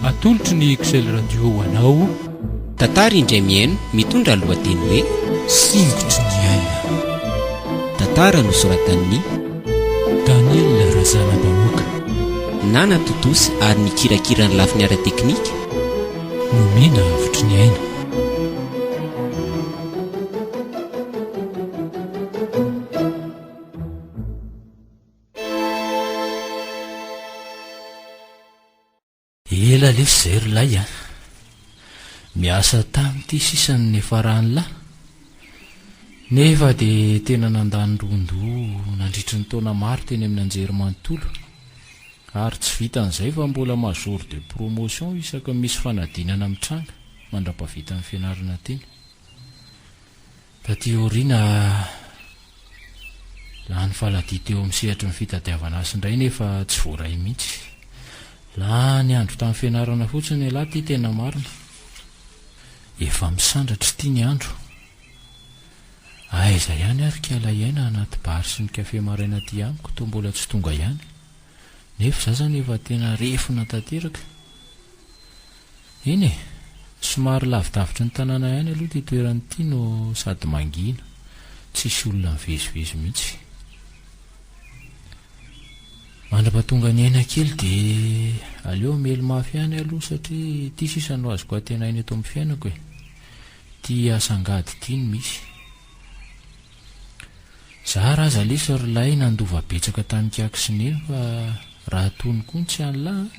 Atolotry ny Excel Radio ho anao. Tantara indray mihaino mitondra lohateny hoe Singotry ny Aina. Tantara nosoratan'ny Daniel Razanabahoaka. Nana Totosy ary nikirakira ny lafiny ara-teknika nomena Avotry ny Aina. Ela lefy zay rylay a miasa tamin'ity sisany nefarany lahy nefa dia tena nandany rondo nandritry ny taona maro teny amin'ny anjery manontolo ary tsy vitan'izay fa mbola major de promotion isaka misy fanadinana mitranga mandra-pavita amin'ny fianarana teny. Taty oriana lany faladi teo amin'ny sehatry ny fitadiavana azy indray nefa tsy voaray mihitsy. Lany andro tamin'ny fianarana fotsiny lahy ty tena marina. Efa misandratra ity ny andro. Aiza ihany ary kiala iaina anaty bary sy ny kafe maraina ty amiko toa mbola tsy tonga ihany. Nefa za zany efa tena refona tanteraka. Eny e, somary lavidavitry ny tanàna ihany aloha ty toeran'ity no sady mangina. Tsisy olona mivezivezy mihitsy. Mandrapatonga ny aina kely dia aleo mely mafy ihany aloha satria ity sisa no azoko atenainy eto amin'ny fiainako e. Ty asangady ity no misy. Za raha aza lesa rylay nandova betsaka tamin-kiako sy neny fa raha tony koa ny tsy an'lahy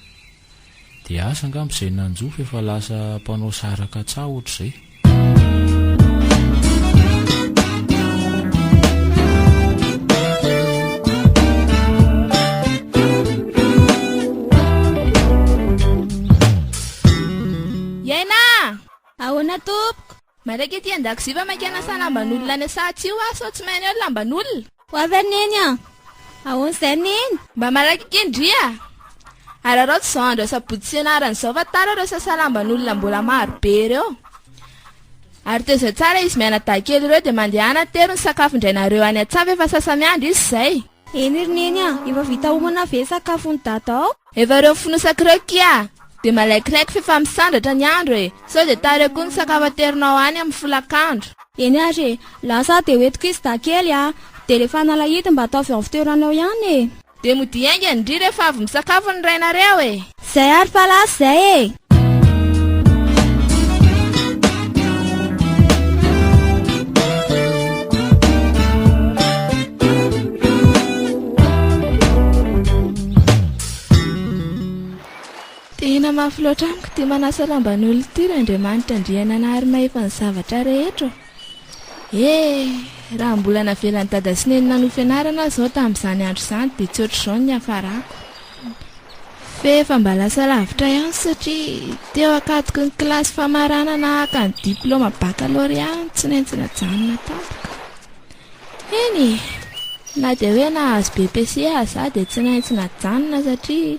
dia asa angamba izay nanjofa efa lasa mpanao saraka tsa ohatr'izay. Ahoana tompoko? Maraiky ety an-dakozia fa mankana lamban'olona ny sahatsy io aso tsy mahay eo lamban'olona. Ho avy aneny a? Ahoana izay neny? Mba maraiky kendria. Ararao tsy zao andro sabotsy fianarana zao fa tara ireo sasa lamban'olona mbola maro be ireo. Ary teo izay tsara izy miana dahakely ireo dia mandeha anatero ny sakafo indrainareo any an-tsava efa sasa miandry izy izay. Eny ry neny a, efa vita homana ve sakafo ny dada ao? Efa ireo finosaka ireo kia. Dia malaikilaiky fefa misandratra ny andro e. Sao dia tare koa ny sakafo aterinao any amin'ny folakandro. Eny ary, lasa dia hoentiko izy dahakely a. Dia rehefa nalahity mba ataovy ao fitoeranao ihany e. Dia mody hainga indri rehefa avy misakafo ny rainareo e. Zay ary fa lasa zay e. Tena mafy loatra amiko tia manasa lamban'olona ity raha Andriamanitra andriana ary mahefa ny zavatra rehetra. Raha mbola navelany dada sy neny nanohy fianarana zao tamin'izany andro izany dia tsy ohatr'izao ny hafarako. Fefa mba lasa lavitra ihany satria teo akatoko ny kilasy famarana nahaka ny diplôma baccalauréat tsy maintsy najanona tampoka. Eny na dia hoe nahazo BPC aza dia tsy maintsy najanona satria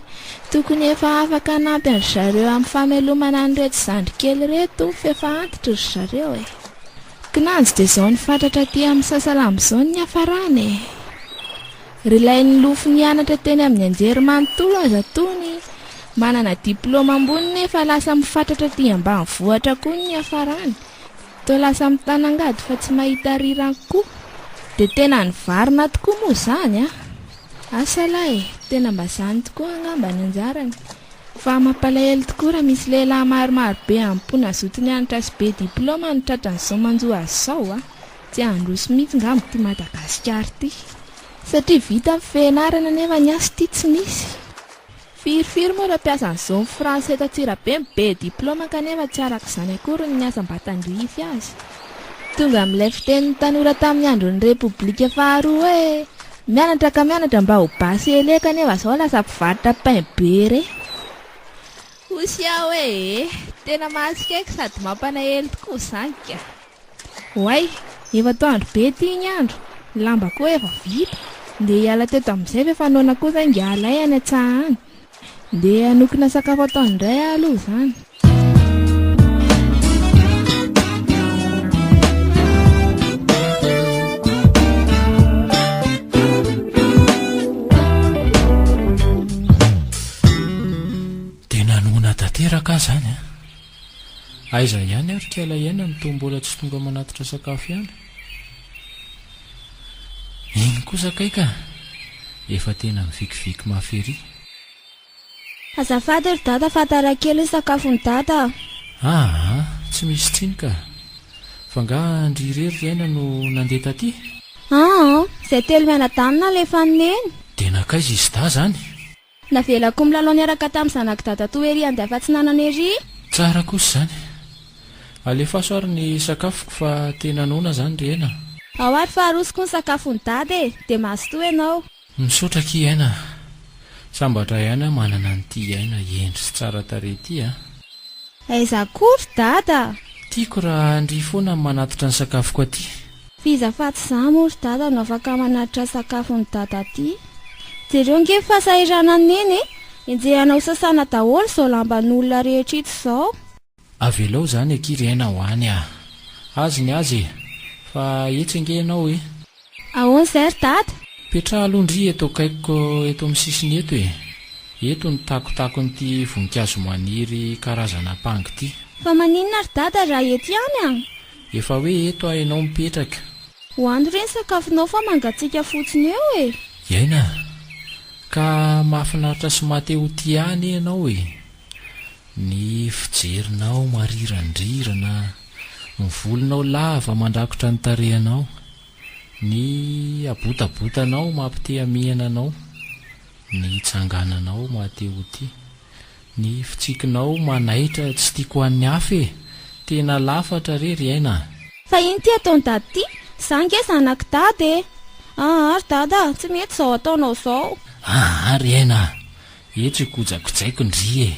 tokony efa afaka nampy an zareo amin'ny famelomana an'ireto zandrikely reto fefa antitra ry zareo e. Kinanjo dia izao ny fantatra aty amin'ny sasalamo izao ny hafarana e. Rylain'ny lofo nianatra teny amin'ny anjery manontolo aza tony manana diplôma ambony nefa lasa mifantatra aty ambanivohitra koa ny hafarana. Toa lasa mitanangady fa tsy mahita rirany koa. Dia tena nivarina tokoa moa izany a. Asa lahy e, tena mba izany tokoa angamba ny anjarany. Fa mampalahelo tokoa raha misy lehilahy maromaro be ampona zoto nianatra sy be diplôma ny tratran'izao manjoa azy izao a. Tsy handroso mihitsy ngamba ty Madagasikara ty. Satria vita amin'ny fianarana nefa ny asa ty tsy misy. Firy moa raha mpiasan'izao ny Fransay tatsirabe be diplôma kanefa tsy arak'izany akory ny asa mba tandrify azy. Tonga amin'ilay fitenin'ny tanora tamin'ny andron'ny Repoblika faharoa hoe mianatra ka mianatra mba ho basy eleka nefa zao lasa mpivarotra pain be re. Osy aho hoe tena mahasikaiko sady mampanahelo tokoa izany ka. Hoay, efa tao andro be ty ny andro, lamba koa efa vita. Ndeha hiala teto amin'izay fa fanoana kosa inga alay any an-tsaha any. Ndeha hanokona sakafo ataony indray aloha izany. tanteraka zany a. Aiza ihany ary kala iaina ny tombola tsy tonga manatitra sakafo ihany. Iny kosa kaika efa tena mivikiviky mafery. Azafady ry dada fa tara kely ny sakafony dada. Tsy misy tsinika. Fa nga ndrirery iaina no nandeha taty? Izay telo miana-danina lefa neny. Tena kaiza izy da zany? Navelako milalao niaraka tamin'ny zanaka dada toery andeha fa tsy nanan ery. Tsara kosa zany. Alefa ary ny sakafoko fa tena nona zany ry aina. Ao ary fa arosoko ny sakafony dada dia mahasotoa ianao. Misaotra ki aina. Sambatra ihany manana an'ity aina endry sy tsara tarehy ity a. Aiza kory dada? Tiako raha andry foana manatitra ny sakafoko aty. Fizafaty za mory dada no afaka manatitra sakafony dada aty. Jereo nge fa sahirana neny enjehanao sasana daholo zao lamban'olona rehetra ito zao. Avelao zany akiry aina ho any a. Azy ny azy fa etsenge ianao e. Ahoana izay ry dada? Petra alondry eto akaikiko eto amin'ny sisiny eto e. Eto ny takotakon'ity voninkazo maniry karazana pangy ity. Fa maninona ry dada raha eto ihany a? Efa hoe eto hainao mipetraka. Hoandro reny sakafonao fa mangatsiaka fotsiny eo e. Iaina, ka mahafinaritra sy mateo ty ihany ianao e. Ny fijerinao marirandrirana, ny volonao lava mandrakotra ny tarehanao, ny abotabotanao mampite-miana anao, ny tsangananao mateo ty, ny fitsikinao manaitra tsy tiako an'ny hafa e. Tena lafatra rery aina. Fa iny ty ataony dada ty? Za nge zanaka dada e. Ary dada, tsy mety zao ataonao zao. Ary aina, etry kojakojaiko ndry e.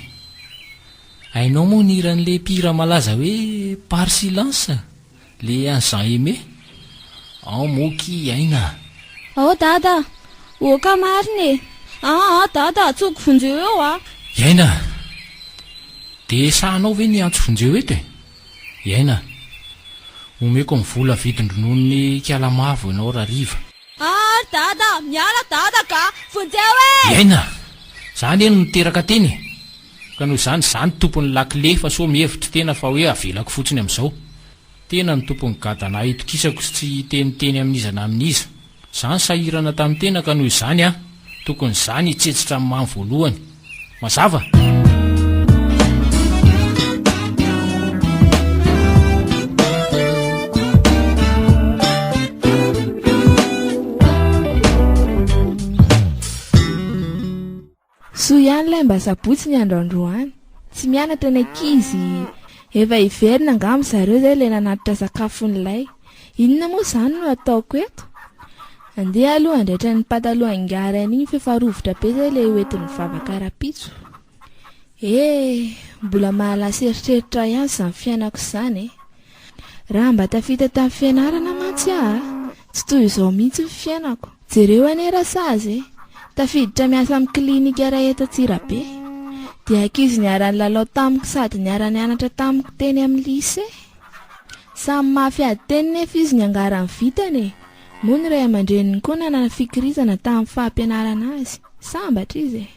Ainao moa niran'le mpira malaza hoe par silence, le an Jean Aimé. Moki aina. Dada, oka mariny e. Dada, tsoko vonjeo eo a. Iaina, de sahanao ve ny antso vonjeo eto e? Iaina, omeko ny vola vidin-dronon'ny kialamavo ianao rariva. Dada, miala dada ka, vonjeo e! Iaina, zany eno niteraka teny. Ka noho zany tompony lakile fa so mihevitra tena fa hoe avelako fotsiny amin'izao. Tena ny tompony gadana itokisako sy tsy teniteny amin'izana amin'iza. Zany sahirana tamin'ny tena ka noho izany a, tokony zany hitsetsitra amin'ny mamy voalohany. Mazava? Soa ihany ilay mba sabotsy ny androandroany. Tsy mianatra ny ankizy. Efa hiverina angamba zareo zay ilay nanatitra sakafon'ilay. Inona moa zany no ataoko eto? Andeha aloha andraitra ny pataloha angarany iny fefarovitra be zay ilay hoentin'ny vavakarapitso. Mbola mahalasy eritreritra ihany izany fiainako izany e. Raha mba tafita tamin'ny fianarana mantsy tsy toy izao mihitsy ny fiainako. Jereo anera sazy tafiditra miasa amin'ny klinika iray eto Antsirabe. Dia ankizy niara-ny lalao tamiko sady niara-nianatra tamiko teny amin'ny lycée. Samy mafiady teny nefa izy ny angarany vitany. Moa ny ray aman-dreniny koa nanana fikirizana tamin'ny fampianarana azy. Sambatra izy e.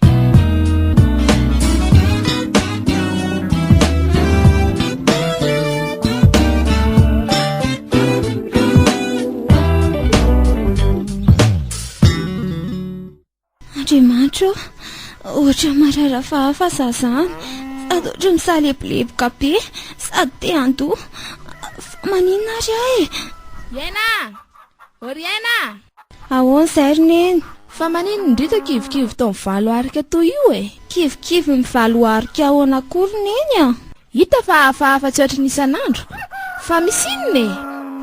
Andriamanitra, ohatra marara fahafa zazany, sady ohatra misaleboleboka be, sady te handoa. Maninona ary ahy? Iaina! Iaina! Ahoana izay ry neny? Fa maninona indritra kivikivy tao mivalo arika toy io e? Kivikivy mivalo arika ahoana akory neny a? Hita fa hafahafa tsy ohatry ny isan'andro. Fa misy inona e?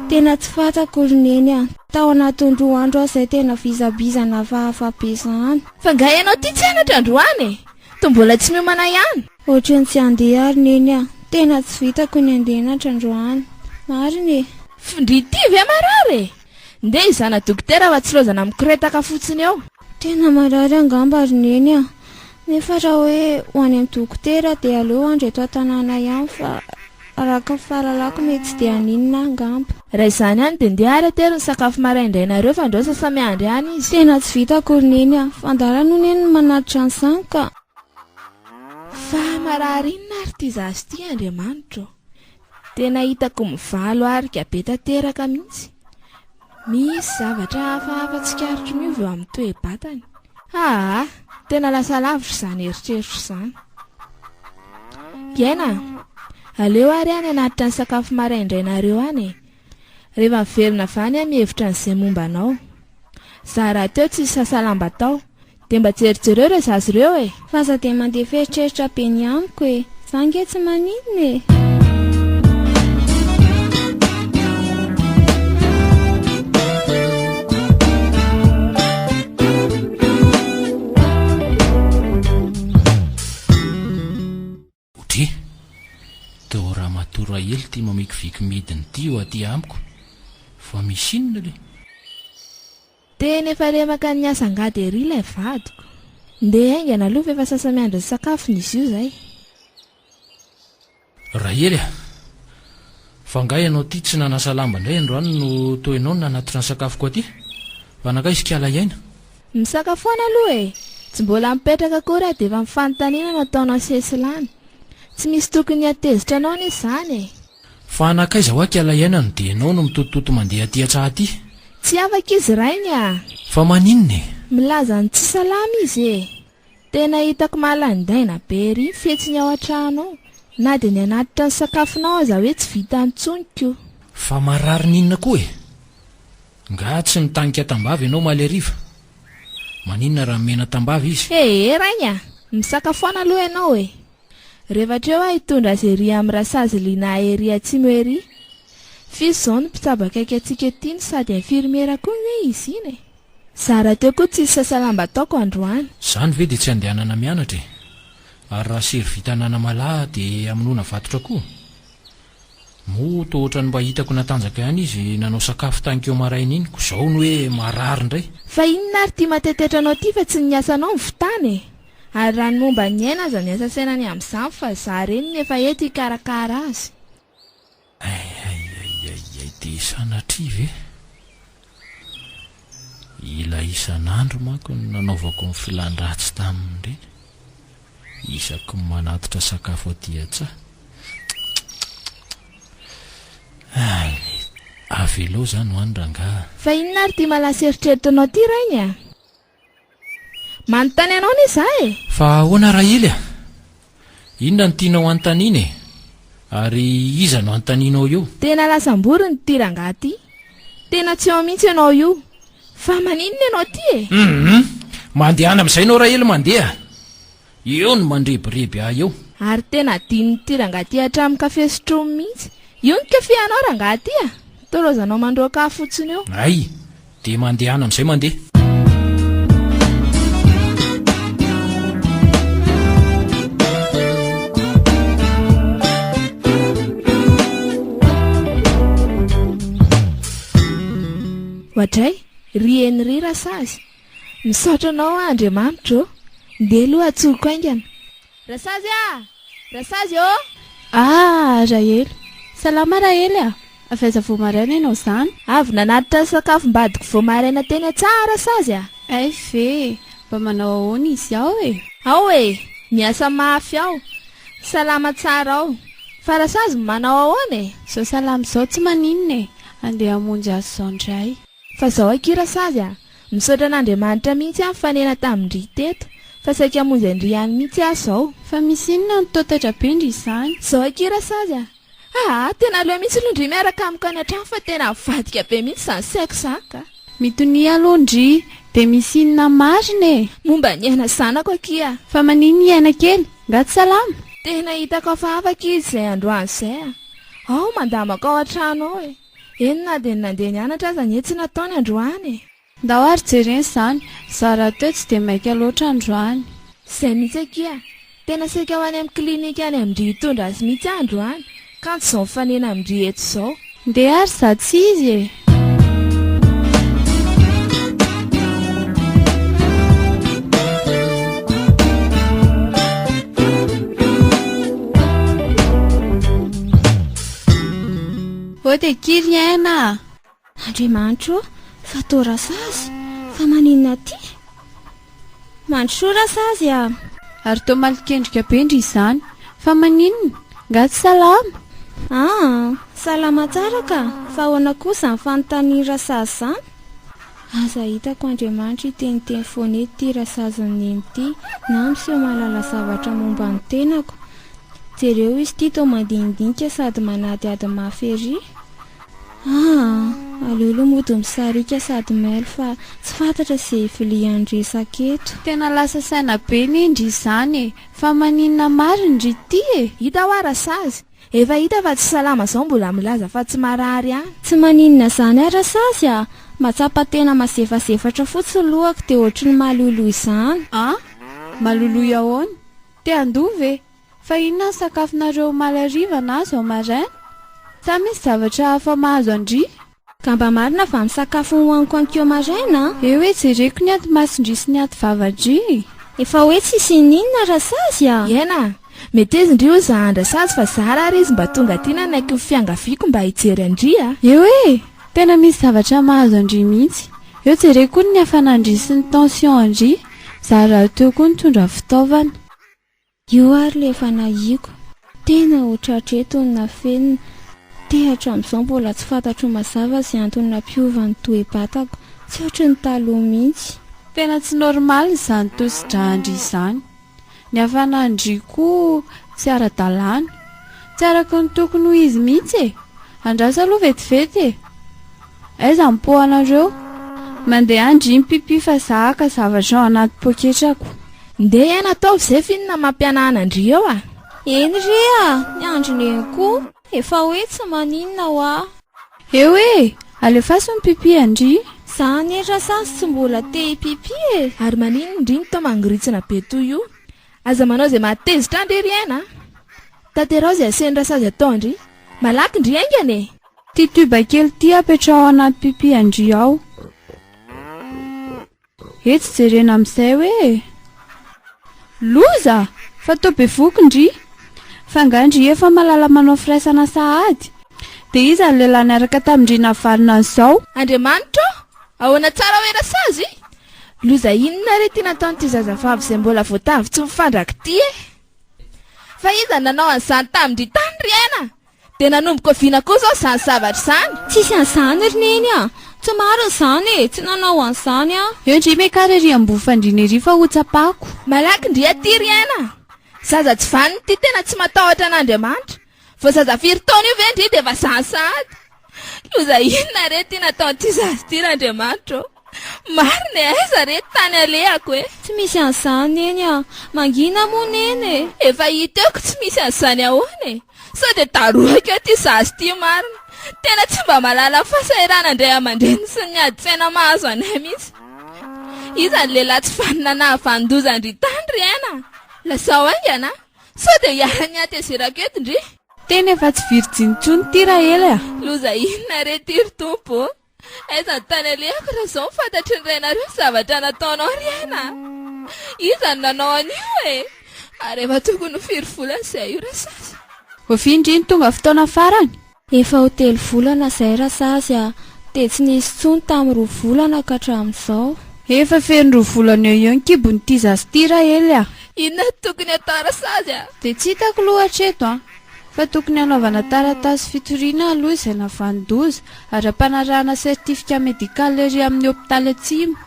Tena tsy fantako ry neny a. Tao anatin'ny 2 andro aho izay tena vizabizana hafahafa be izany. Fa nga ianao ty tsy anatra androany e? To mbola tsy miomana ihany? Ohatrany tsy andeha ary neny a. Tena tsy vitako ny andehanatra androany. Marina e. Findrity ve marary e? Nde izana dokotera fa tsy lozana mikiretaka fotsiny eo. Tena marary angamba ry neny a. Nefa raha hoe ho any amin'ny dokotera dia aleo andro eto an-tanàna ihany fa araka fahalalako mety tsy dia aninona angamba. Raha izany ihany dia ndeha ary atery ny sakafo maraindrainareo fa andao sasamy andro ihany izy. Tena tsy vitako ry neny a. Fandara no neny manatitra an'izany ka Fa mararinina ary ty zazy ty Andriamanitra. Tena hitako mivalo ary gabe tanteraka mihitsy. Misy zavatra hafahafa tsy karitro miova eo amin'ny toe-batany. Tena lasa lavitra izany eritreritro izany. Gaina, aleo ary any anatitra ny sakafo maraindrainareo any. Rehefa miverina vany mihevitra n'izay momba anao. Za raha teo tsy sasalamba tao, dia mba jerijereo re zazy ireo e. Fa za dia mandeha feritreritra be ny amiko e. Za nge tsy maninona e. Otry, teo raha matora hely ty mamikiviky midiny ty o aty amiko. Fa misy inona le? Tena efa remaka ny asa angady ery ilay vadiko. Ndeha haingana aloha efa sasa miandry ny sakafo n'izy io zay. Rahely fa nga ianao ty tsy nanasa lamba indray androany no toinao nanatitra ny sakafoko aty. Fa nakaizy kiala iaina. Misakafoana aloha e. Tsy mbola mipetraka akory dia efa mifanontaniana no ataonao sesilany. Tsy misy tokony atezitra anao ny izany e. Fa nakaiza hoa kiala iaina no dia ianao no mitotototo mandeha aty an-tsaha aty. Tsy afaka izy rainy a. Fa maninona e? Milaza ny tsy salama izy e. Tena hitako malandaina be ery fihetsiny ao an-trano. Na dia ny anatitra ny sakafonao aza hoe tsy vita antsoniko. Fa marary ninona koa e? Nga tsy mitanika tambavy ianao maleriva. Maninona raha mena tambavy izy? Rainy a. Misakafoana aloha ianao e. Rehefa treo hitondra azy ery amin'ny rasazy liana ery atsimo ery. Fis zao ny mpitsabaka antsika ety no sady infirmiera koa ny izy iny e. Zara teo koa tsy sasalamba ataoko androany. Zany ve dia tsy andehanana mianatra e? Ary raha sery vitanana malahy dia amonoana vatotra koa. Moto ohatrany mba hitako natanjaka ihany izy nanao sakafo tankeo maraina iny. Ko zao ny hoe marary indray. Fa inona ary ty matetetra anao ty fa tsy ny asanao mivitany e. Ary raha ny momba ny aina aza ny asa sainany amin'izany fa za reny ny efa eto hikarakara azy. Dia sanatria ve? Ila isan'andro manko no nanaovako ny filan-dratsy taminy ireny. Isako manatitra sakafo aty an-tsaha. Avelo zany ho any rangaha. Fa inona ary ty malasa eritreritra anao ty rainy a? Manontany anao ny za e. Fa ahoana Rahely a? Inona no tianao anontaniana e? Ary iza no anontanianao io? Tena lasam-bory ny ty rangaha ty. Tena tsy eo mihitsy ianao io. Fa maninona ianao ty e? Mandehana amin'izay ianao Rahely mandeha. Eo no mandrebireby ahy eo. Ary tena diny ty rangaha ty hatramin'ny kafe sotromy mihitsy. Io ny kafe anao rangaha ty a. Torozanao mandroaka fotsiny eo. Ay, dia mandehana amin'izay mandeha. Ohatray, rieny ry rasazy. Misaotra anao Andriamanitra o. Ndeha aloha atsoko aingana. Rasazy a! Rasazy o! Rahely. Salama Rahely a. Afaiza voamaraina ianao zany? Avy nanatitra sakafo mbadiko voamaraina teny tsara Rasazy a. Ay ve, mba manao ahoana izy ao e? Ao e, miasa mafy ao. Salama tsara ao. Fa Rasazy manao ahoana e? Zao salama zao tsy maninona e. Andeha hamonjy azy zao indray. Fa zao aky Rasazy a. Misaotra an'Andriamanitra mihitsy aho fanena tamin-dry teto. Fa saika hamonjy andry ihany mihitsy aho zao. Fa misy inona no toetra bindry izany? Zao aky Rasazy a. Tena aloha mihitsy londry miaraka amiko any an-trano fa tena vadika be mihitsy izany saiko zaka. Mitonia alondry, dia misy inona marina e? Momba ny aina zanako aky a. Fa manino ny aina kely? Nga tsy salama? Tena hitako afaka izy izay androany izay a. Ao mandamako ao an-trano ao e. Enona dia nandeha nianatra aza ny tsy nataony androany e. Ndao ary jereny izany, za raha teo tsy dia maika loatra androany. Izay mihitsy aky a. Tena saika ho any amin'ny klinika any amin'ny hitondra azy mihitsy androany. Kanto izao mifanena amin'ny eto izao. Ndeha ary za tsy izy e. Dia kiry Aina. Andriamanitra, fa tao Rasazy, fa maninona ty? Mandrosoa Rasazy a. ary toa malikendrika be ndry izany. Fa maninona? Nga tsy salama? Salama tsara ka. Fa ahoana kosa ny fanontany rasazy izany? Aza hitako Andriamanitra iteniteny foana eto ity rasazany ity na miseho mahalala zavatra momba ny tenako. Jereo izy ity toa mandinidinika sady manadiady mafy ery. Aleolo mody misarika sady mailo fa tsy fantatra izay vilian'ny resaka eto. Tena lasa saina be ny ndry izany fa maninona mariny ndry ity Hita ho rasazy. Efa hita fa tsy salama izao mbola milaza fa tsy marary any. Tsy maninona izany rasazy matsapa tena mazevazevatra fotsiny lohako dia ohatry ny malolo izany. Malolo ahoana? Te andova fa inona ny sakafonareo malariva na azo maraina? Sa misy zavatra hafa mahazo andry? Ka mba marina fa misakafo hoaniko ankeo maraina? Hoe jereko ny aty masindry sy ny aty vavandry. Efa hoe tsy sininona rasazy Iena, mety izy ndry ozy andrasazy fa zarary izy mba tonga tiana naiky ny fiangaviako mba hijery andry hoe tena misy zavatra mahazo andry mihitsy. Jereko ny hafanandry sy ny tension andry. Zara teo koa nitondra fitaovana. Io ary le efa nahiko. Tena ohatratreto ny nafenina. Tehatra amin'izao mbola tsy fantatro mazava sy antony nampiovany toe-batako. Tsy ohatry ny taloha mihitsy. Tena tsy normal izany tosi-drahindry izany. Ny hafanandry koa tsy ara-dalàna. Tsy araka ny tokony ho izy mihitsy Andrasa aloha vetivety aiza ny poanareo? Mandeha andry pipi fa zahaka zavatra ao anaty poketrako. Ndeha Aina ataovy izay finina mampianana andry eo Eny ry ny androny koa efa hoe tsy maninona ho alefaso ny pipi andry. Zany rasasy tsy mbola te pipi Ary maninona ndry ny tao mangoritsina be toy io? Aza manao izay matezitra andry ry Aina. Tanterao izay aseny rasazy atao andry. Malaky ndry aingany Ty tuba kely ty apetra ao anaty pipi andry ao. Tsy jerena amin'izay hoe loza fa toa be voky ndry. Fa ngandry efa malala manao firaisana sahady. Dia iza ny lehilahy niaraka tamindry navalona an'izao? Andriamanitra ahoana tsara hoe rasazy? Loza inona re tiana ataon'ity zazavavy izay mbola voatavy tsy mifandraky ity Fa iza nanao an'izany tamindry tany ry Aina? Dia nanomboka viana koa izao izany zavatra izany. Tsisy an'izany ry neny tsy marina izany tsy nanao an'izany ndry mekarery ambofandriny ery fa hotsapako. Malaky ndry aty ry Aina. Zaza tsy vaniny ity tena tsy matahotra an'Andriamanitra. Vao zaza firy taona io ve ndry dia efa zany sahady. Loza inona re tiana ataon'ity zaza ity Andriamanitra Marina aiza re tany alehako Tsy misy an'izany neny mangina moa neny Efa hita eoko tsy misy an'izany ahoana Sao dia tarohako ety zaza ity marina. Tena tsy mba malala fasahirana indray aman-dreny sy ny adi-tsaina mahazo anay mihitsy. Iza ny lehilahy tsy vanina nahavandoza ndry tany ry Aina? Lazao aingana sao dia hiara-ny atezerako eto ndry. Tena efa tsy virjiny intsony ty rahela Loza inona re ty ry tompo? Aiza ny tany alehako raha izao fantatry ny rainareo zavatra nataonao ry Aina? Iza ny nanao an'io Ary efa tokony ho firy volana izay io rasazy. Vindry ny tonga fotoana farany? Efa ho 3 volana izay rasazy dia tsy nisy tsony tamin'ny 2 volana ka hatramin'izao. Efa feny 2 volana eo ny kibon'ity zaza ity rahela Inona tokony atao rasazy Dia tsy hitako loatra eto fa tokony hanaovana taratasy fitoriana aloha izay navandoza ary ampanarahana sertifika medikaly ery amin'ny hopitaly atsimo.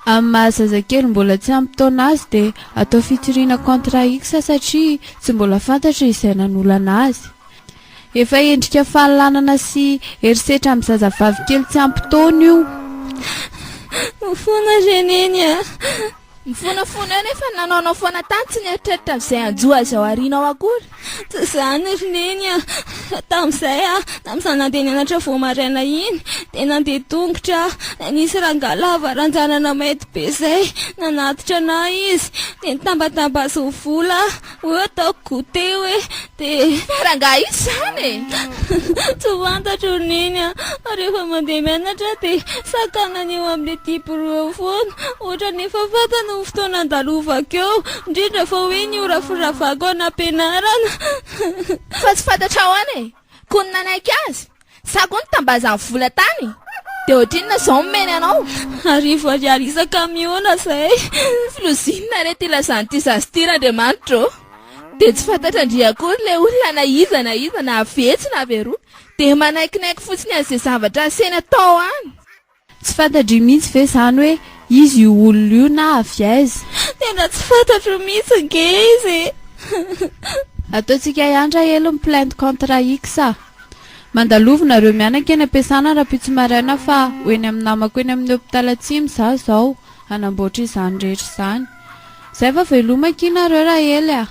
Amin'ny mahazazakely mbola tsy ampy taona azy dia atao fitoriana kontraiksa satria tsy mbola fantatra izay nanolana azy. Efa endrika fahalalana sy herisetra amin'ny zazavavy kely tsy ampy taona io. Mifona reneny Mifonafona eo nefa nanaonao foana tany tsy nieritreritra amin'izay anjoa azy ao aorianao akory. Tsy izany ry neny tamin'izay tamin'izany nandeha nianatra vao maraina iny dia nandeha tongotra nisy rangalava ranjanana mainty be izay nanatitra anahy izy dia nitambatamba azy ho vola hoe ataoko gote hoe dia rangaha izy izany tsy fantatro ry neny rehefa mandeha mianatra dia sakanany eo amin'ny 10 foana ohatra nefa fatana ho fotoana andalovako eo indrindra fa hoe ny oraforavako ao nampianarana. Fa tsy fantatra ahoana konona naiky azy sa koa nitambazany vola tany. dia ohatrinona izao momeny anao Arivo ariarisa kamiona izay. filozinona re ty lazany ty zazitir'Andriamanitra dia tsy fantatra ndry akory ilay olona na avetsy na averoa dia manaikinaiky fotsiny an'izay zavatra aseny atao any. Tsy fantatry mihitsy ve izany hoe izy io olona io na avy aiza. Tena tsy fantatro mihitsy nge izy. Ataontsika ihany Rahelo plainte contre X. Mandalovina mianaka eny am-piasana raha-pitso maraina fa hoeny amin'ny namako eny amin'ny hôpitaly atsimo zao hanamboatra izany rehetra izany. Zay fa velomako inareo Rahelo.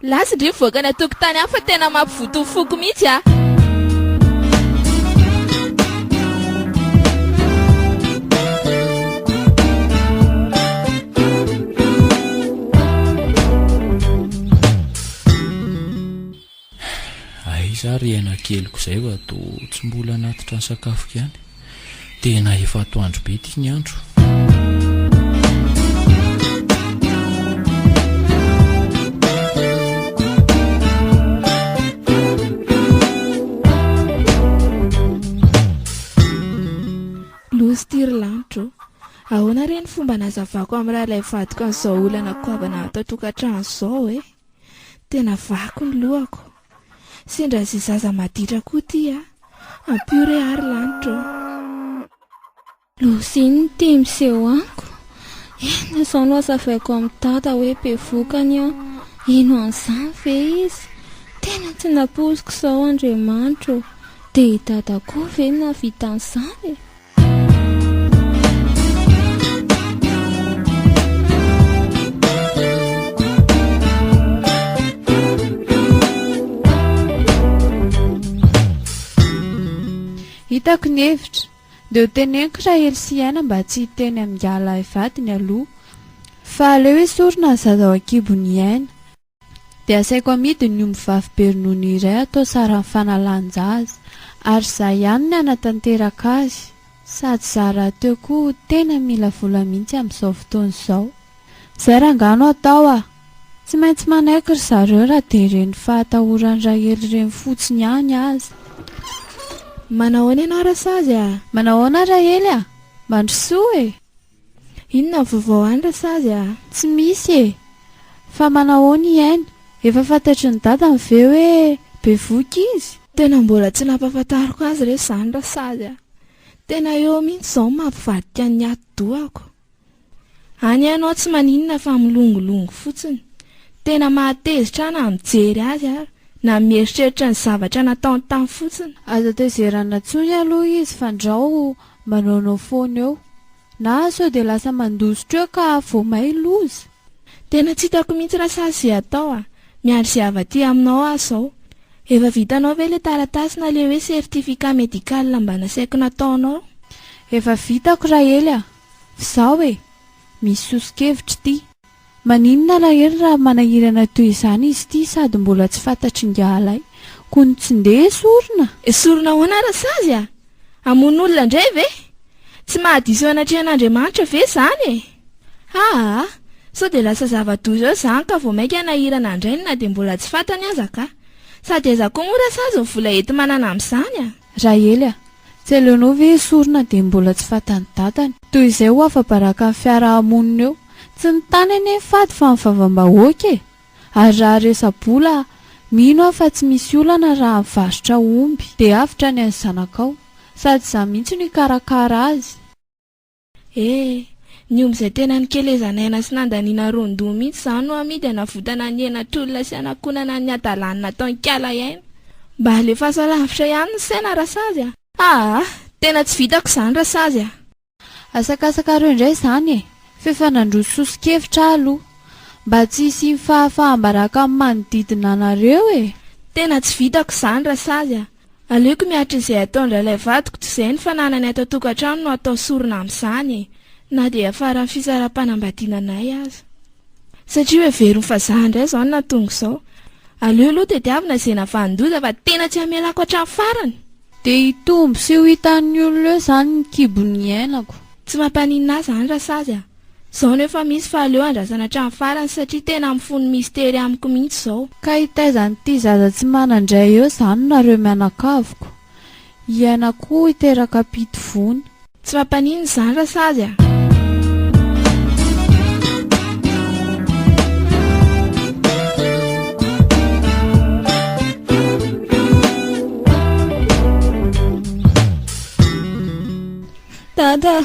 Lasa ndry mivoaka ny atokotany hafa tena mampivotomofoko mihitsy Aiza riana keliko izay va to tsy mbola anatitra ny sakafoko ihany. Tena efa atoandro be ity ny andro. Lozy tiry lanitro ahoana reny fomba nazavako amin'ny raha ilay vadiko an'izao olana koavana ato tokantrano izao tena vako ny lohako sendra izay zaza maditra koa ty ampio re ary lanitro. Losiny ty miseho anko. Ena izao no azavaiko amin'ny tata hoe be vokany ino an'izany ve izy. Tena tsy napoziko izao Andriamanitra dia tata koa ve navita an'izany. Hitako ny hevitra dia hoteneniko Rahelo sy Aina mba tsy hiteny amin'ny ala vadiny aloha fa aleo hoe sorona ny zaza ao an-kibony Aina dia asaiko amidy ny mivavy be ronono iray atao sara ny fanalanjaza ary izaho ihany ny anatanteraka azy sady zara teo koa tena mila vola mihitsy amin'izao fotoana izao. Izay rangano atao tsy maintsy manaiky ry zareo raha dia ireny fahatahoran'ny Rahelo ireny fotsiny ihany aza. Manahoana ianao Rasazy Manahoana Rahelo mandrosoa inona vaovao any Rasazy Tsy misy fa manahoana Aina efa fantatry ny dadany ve hoe be voky izy. Tena mbola tsy nampahafantariko azy re izany Rasazy tena eo mihitsy izao mampivadika ny ato-dohako. Any ianao tsy maninona fa milongolongo fotsiny tena mahatezitra na mijery azy na mieritreritra ny zavatra nataony tany fotsiny. Aza tezerana tsony aloha izy fandrao manaonao foana eo na sao dia lasa mandositra eo ka voamay loza. Tena tsy hitako mihitsy Rasazy izay atao miandry izay avaty aminao aho izao. Efa vitanao ve ilay taratasy na ilay hoe sertifika medikala mba nasaiko nataonao? Efa vitako Rahelo Fizao misy sosikevitra ity. Maninona Rahelo raha manahirana toy izany izy ity sady mbola tsy fantatry ngalay kony tsy ndeha sorona. Sorona hoana Rasazy amon'olona indray ve? Tsy mahadiso anatrehan'Andriamanitra ve izany sao dia lasa zava-doza eo izany ka vao maika nahirana indrainy na dia mbola tsy fantany aza ka. Sady aiza koa moa Rasazy ny vola ety manana amin'izany Rahelo tsy aleonao ve sorona dia mbola tsy fantany dadany toy izay ho afa-baraka amin'ny fiarahamonina eo. Tsy ny tany eny fady fa mivavam-bahoaka ary raha resa-bola mino aho fa tsy misy olana raha mivarotra omby dia avitra ny an'ny zanakao sady izaho mihitsy no hikarakara azy. Ny omby izay tena nikelezanaina sy nandaniana rondoa mihitsy izany no amidy anavotana ny henatr'olona sy anakonana ny adalanina ataony kala Aina mba alefa salavitra ihany ny saina Rasazy tena tsy vitako izany Rasazy Asakasaka reo indray izany fefa nandroso sosikevitra aloha mba tsy hisy fahafahambaraka amin'ny manodidina anareo tena tsy vitako izany Rasazy aleoko miatra izay ataony rahalay vadiko tsy izay ny fananany ato tokantrano no atao sorona amin'izany na dia afara ny fisara-panambadinanay aza satria hoe verony fazaha indray izao no natonga izao. Aleo aloha dia diavina izay navandoza fa tena tsy hamelako hatramin'ny farany. Dia hitombo sy ho hitan'ny olona eo izany ny kibon'ny Ainako. Tsy mampaninina azy izany Rasazy izao nefa misy fa aleo andrasana hatramin'ny farany satria tena mifono mistery amiko mihitsy izao. Ka hitaizan'ity zaza tsy manandray eo izany nareo mianakaviko. Iaina koa hiteraka pitovony. Tsy mampanino izany rasazy a. Dada,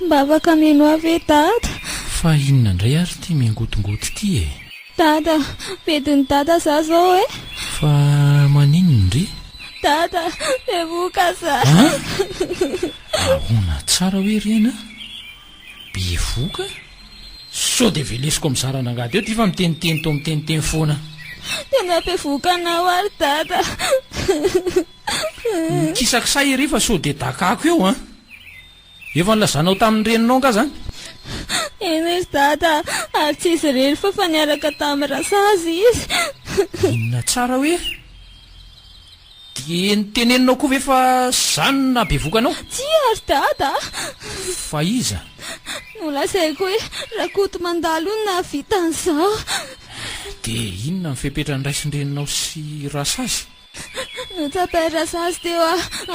mba afaka mino avy dada. Fa inona indray ary ty miangotongoto ty e? Dada, bediny dada za zao e. Fa maninona ndry? Dada, bevoka za. Ahoana tsara hoe rena? Bevoka? Sao dia velesiko mizarana angady eo ty fa miteniteny to miteniteny foana. Tena bevoka anao ary dada. Kisakisay ery fa sao dia dakako eo a. Efa nilazanao tamin'ny reninao nga zany? Eny izy dada, ary tsy izy rery fa niaraka tamin'ny rasazy izy. Inona tsara hoe? Dia niteneninao koa ve fa zany na bevokanao? Tsy ary dada. Fa iza? Nolazaiko hoe rakoto mandalo io na vitan'izao. Dia inona ny fepetrany raisin-dreninao sy rasazy? Notsapay rasazy teo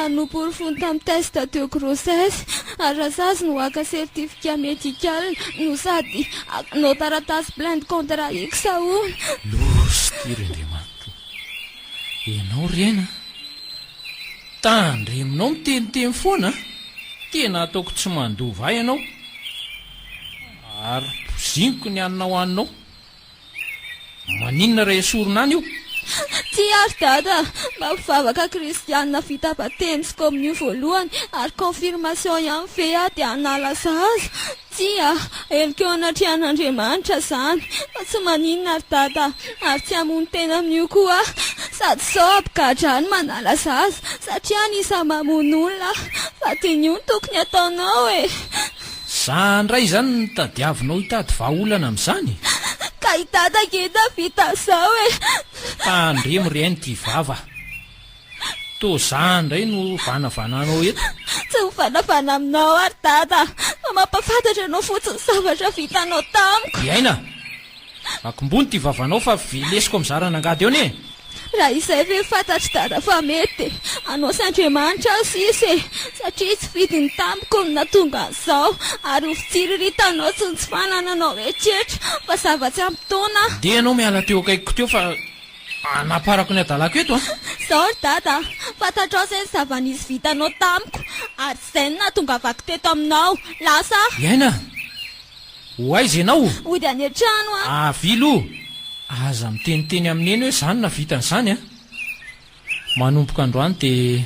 anopory fony tamin'ny test teo grossesse. Ary rasazy no aka certificat médical no sady no taratasy plainte contre X saona. Losy ty rendriamanito. Ianao rena tandreminao miteniteny foana. Tena ataoko tsy mandova ianao. Ary poziniko ny anina hoaninao. Maninona ray esorina any io? Tsy ary dada, mba mpivavaka kristianina vita batemy sy communion voalohany ary confirmation ihany fe dia hanala zaza. Tsy heliko anatrihan'Andriamanitra zany. Fa tsy maninona ary dada, ary tsy hamony tena amin'io koa sady sao abikadrany manala zaza satria anisa mamony olona. Fa tian'io no tokony ataonao e. Zandray zany nitadiavinao hitady vahaolana amin'izany? Ka hitata keta vita zao e. Tandremo ry ainy ty vava. To zandray no vanavananao eto. Tsy ho vanavana aminao ary dada, fa mampafantatra anao fotsiny zavatra vitanao tamiko. Aina, akombony ty vavanao fa velesiko mizarana angady eo ne. Raha izay ve fantatry dada fa mety anao sy Andriamanitra sisy satria tsy vidiny tamiko no natonga an'izao ary ofitsiriritana tsy ny tsy fanananao rehetrrehetra fa zava-tsy ampitaona. Dia anao miala teo akaikiko teo fa anaparako ny adalako eto a. Zao ry dada, fantatrao izay ny zava-nisy vitanao tamiko ary izay no natongavako teto aminao. Lasa Aina, ho aiza ianao? ody any an-trano a. Avilo, aza miteniteny amin'eny hoe zany na vitan'izany a. Manomboka androany dia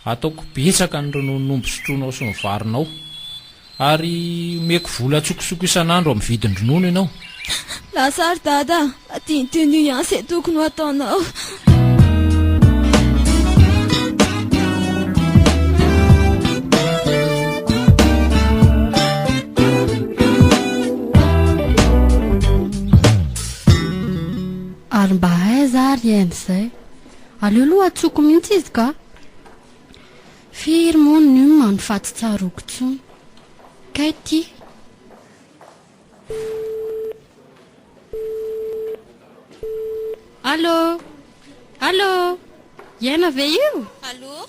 ataoko betsaka ny rononombo sotronao sy ny varinao. Ary meko vola tsokosoko isan'andro amin'ny vidin-dronono ianao. Lasa ry dada, tiantian'io ihany izay tokony ho ataonao. Ary mba aiza ary iainy izay, aleo aloha atsoko mihitsy izy ka. Firy moa ny manofaty tsaroko tsony. Kay ty. Allô? Allô? Iaina ve io? Allô?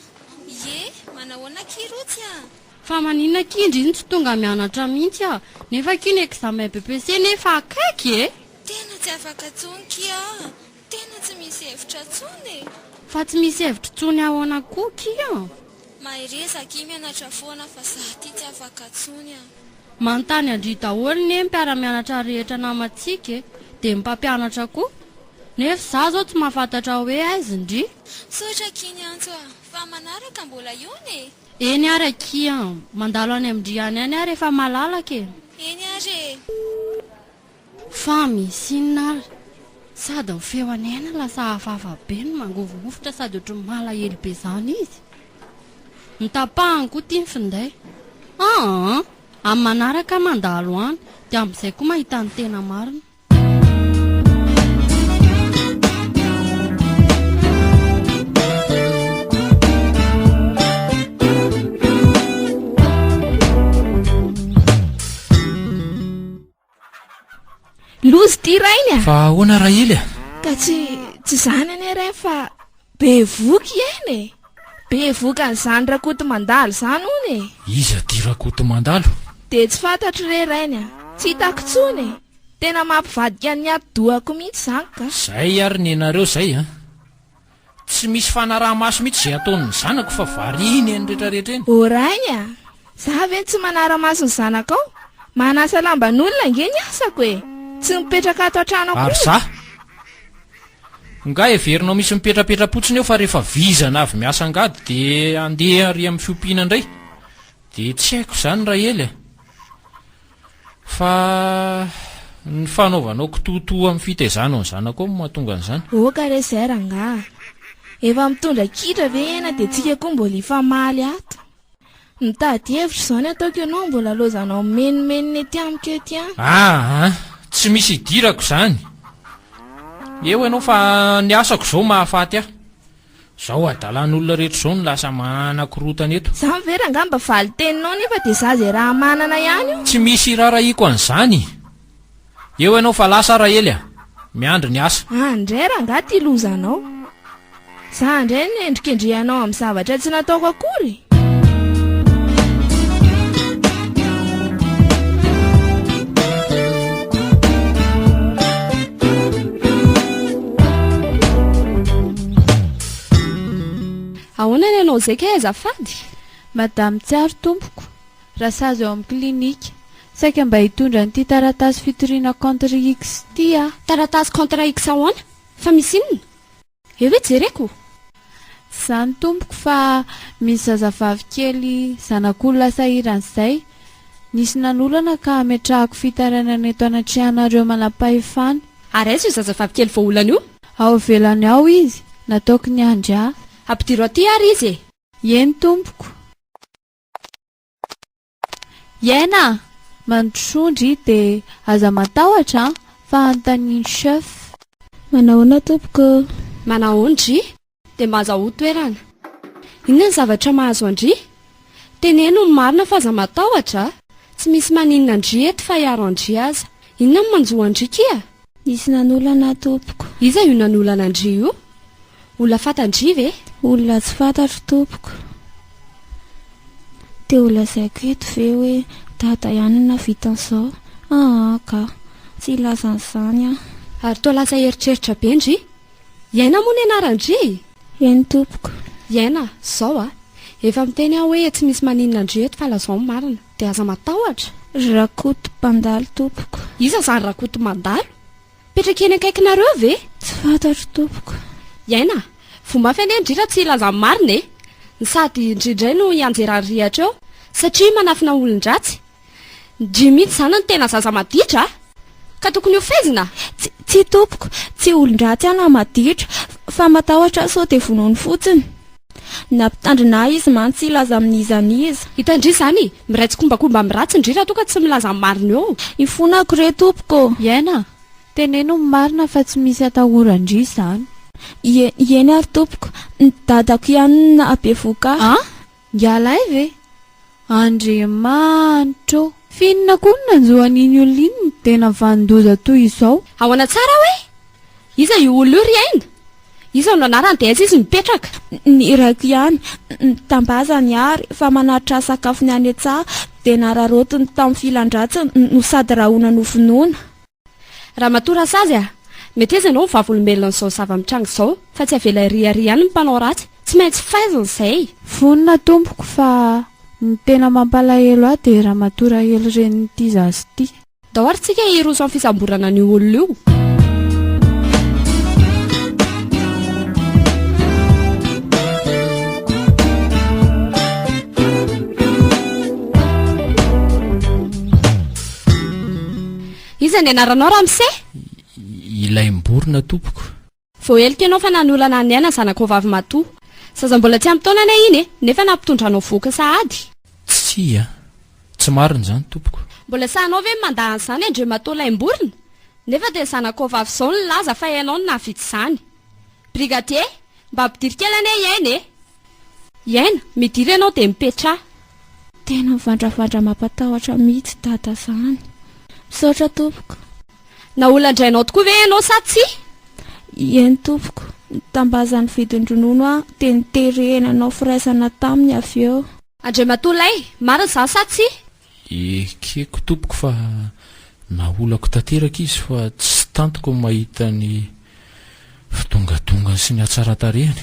Ie, manahoana kirotsy a? Fa maninona kindry iny tsy tonga mianatra mihitsy a. Nefa kiny examen BPC nefa akaiky e. Tena tsy afaka tsony kia. Tena tsy misy hevitra tsony e. Fa tsy misy hevitra tsony ahoana koa kia. Mahirezaka i mianatra foana fa za ty tsy afaka tsony a. Manontany andry daholo ny mpiara-mianatra rehetra namantsika e. Dia mpampianatra koa. Nefa za zao tsy mahafantatra hoe aiza indry. Sotra kiny antso a, fa manaraka mbola iony e. Eny ary akia, mandalo any amindriany any ary efa malalaka e. Eny ary. Fa misy inona ary. Sady feo anena lasa hafahafa be no mangovovofotra sady ohatry malahelo be zany izy. Mitapahany koa ty ny finday. Amin'ny manaraka mandalo any, dia amin'izay koa mahita ny tena marina. Lozy ty rainy a. Fa ahoana rahely a? Ka tsy zany ane ray fa bevoky eny e. be vokan'izany rakoto mandalo zany hony e. Iza ty rakoto mandalo? De tsy fantatro rerainy a, tsy hitako tsony e. Tena mampivadika ny ato-dohako mihitsy zany ka. Zay ary ny anareo zay a. Tsy misy fanaraha-maso mihitsy zay ataon'ny zanako fa variny ny rehetrarehetra eny. Orainy a, za ve tsy manara-maso ny zanakao? Manasa lamban'olona nge ny asako e. Tsy mipetraka ato an-trano Ary akory. za nga everinao misy mipetrapetra-potsiny eo fa rehefa vizana avy miasa angady de andeha ary amin'ny fiompiana indray de tsy haiko zany raha ely fa ny fanaovanao kitoto amin'ny fitaizana ny zanako ao mahatonga an'izany. Oka re zay ranga. Efa mitondra kitra ve ena de tsika koa mbola ifamaly ato. Mitady hevitra zao ny ataoko ianao mbola lozanao menimeniny ety amiko ety any. Tsy misy idirako zany. Eo ianao fa ny asako zao mahafaty aho. Zao adalan'olona rehetra zao ny lasa manakorotana eto. Zany ve ranga mba valy teninao nefa de za zay raha manana ihany io. Tsy misy rarahiko an'izany. Eo ianao fa lasa raha ely miandry ny asa. Andray ranga ty lozanao. Za andray ny endrikendrihanao amin'ny zavatra tsy nataoko akory. Ahoana ny anao zay ka azafady? Madame Tsiaro tompoko, raha sazy eo amin'ny klinika. Saika mba hitondra n'ity taratasy fitoriana contre X ty a. Taratasy contre X ahoana? Fa misy inona? Eo hoe jereko? Zany tompoko fa misy zazavavy kely zanak'olona sahiran'izay. Nisy nanolana ka ametrahako fitaranana eto anatrihanareo manam-pahefana. Ary aiza io zazavavy kely vao olana io? Ao velany ao izy, nataoko ny andra. Ampidiro aty ary izy e. Eny tompoko. Aina, mandrosondry de aza matahotra fa antaniny chef. Manahoana tompoko? Manahoandry? De mahazo toerana. Inona ny zavatra mahazo andry? Teneno ny marina fa aza matahotra. Tsy misy maninona andry eto fa hiaro andry aza. Inona ny manjoa andry kia? Nisy nanolana tompoko. Iza io nanolana andry io? Olona fantandry ve? Olona tsy fantatro tompoko. Te olona zaiko eto ve hoe dada ihany na vitan'izao? Ka tsy lazan'izany a. Ary toa lasa eritreritra be ndry? Aina moa ny anarandry? Eny tompoko. Aina, zao a. Efa miteny aho hoe tsy misy maninona andry eto fa lazao marina. De aza matahotra. Rakoto mandalo tompoko. Iza zany rakoto mandalo? Petraka eny akaikinareo ve? Tsy fantatro tompoko. Aina, fomba fene indrindra tsy ilaza marina e. Ny sady indrindray no ianjerany rihatra eo satria manafina olon-dratsy. Ndry mihitsy zany ny tena zaza maditra ka tokony ho fezina. Tsy tompoko, tsy olon-dratsy ana maditra fa matahotra sao de vonoiny fotsiny. Nampitandrina izy man tsy ilaza amin'izaniza. Hitandry zany, miray tsy kombakomba miratsy indrindra toka tsy milaza marina eo. Ifonako re tompoko. Aina, teneno marina fa tsy misy atahorandry zany. Eny ary tompoko, ny dadako ihany na abevoka. Ngialay ve? Andriamanitro, finona koa ny nanjoan'iny olona iny tena vandoza toy izao. Ahoana tsara hoe? Iza io olona io ry Aina? Iza no anarany de aiza izy mipetraka? Ny raiko ihany, tambazany ary fa manatra sakafo ny any an-tsaha de nararotiny tamin'ny filan-dratsy no sady rahona nofinona. Raha matora sazy a, mety aiza ianao vavolombelona n'izao zava-mitranga izao fa tsy avela riary ihany ny mpanao ratsy. Tsy maintsy faizina izay. Vonona tompoko fa ny tena mampalahelo ahy de raha matora helo ren'ity zazy ity. Dao ary tsika hiroso amin'ny fisamborana ny olona io. Iza ny anaranao Ramse? Ilay mborona tompoko. Vao elika ianao fa nanolana ny Aina zanako vavy matoa. Saza mbola tsy ampy taonana iny e, nefa nampitondranao voka sahady. Tsy marina zany tompoko. Mbola sahanao ve mandahany zany andre matoa lay mborona? Nefa de zanako vavy zao ny laza fa ianao no nahavita izany. Brigadier, mba ampidiry kely ane Aina e. Aina, midiry ianao de mipetra. Tena mivandravandra mampatahotra mihitsy dada zany. Misaotra tompoko. Na olana andrainao tokoa ve ianao sa tsy? Eny tompoko, tambazan'ny vidin-dronono a teniterenanao firaisana taminy avy eo. Andriamatolay, marina za sa tsy? Ekeko tompoko fa naolako tanteraka izy fa tsy tantoko mahita ny fitongatonga sy ny atsaratarehany.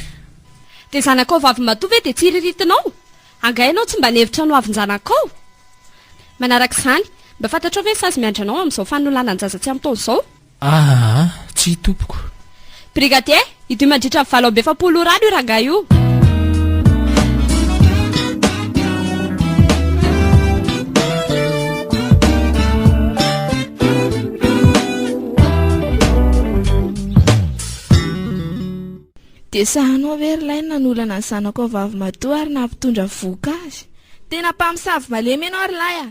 Dia zanakao vavy matoa ve dia tsy iriritinao? Angainao tsy mba nevitra no avin-janakao? Manaraka izany, mba fantatrao ve sazy miandry anao amin'izao fanolanan-jaza tsy amin'ny taona izao? Tsy tompoko. Brigadier, ity mandritra amin'ny 750 rano io rangahy io. Dia sahanao very lay nanolana ny zanako vavy matoa ary nampitondra voka azy. Tena mpamosavy malemy ianao ary lay a.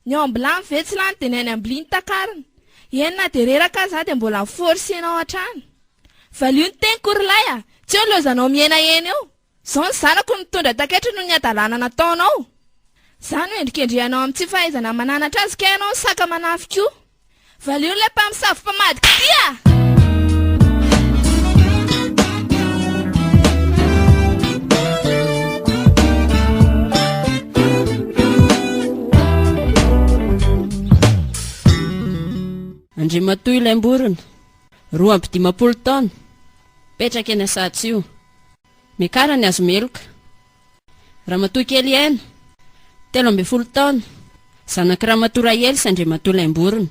Ny ao ambilany vetsy lany dia ny any ambiliny takarina. Enina dia reraka aza dia mbola forsenao hatrany. Valio ny tenikory lay a, tsy eo lozanao miena eny eo. Zao ny zanako nitondra taketra noho ny adalana nataonao. Zany endrikendrihanao amin'ny tsy fahaizana mananatra azy ka ianao saka manafika io. Valio ilay mpamosavy mpamadika ity a. Andriamatoa ilay mborona, 250 taona, petraka eny Satsy io, mekara ny azo meloka. Ramatoa kely Aina, 13 taona, zanaky ramatoa Raely sy Andriamatoa ilay mborona.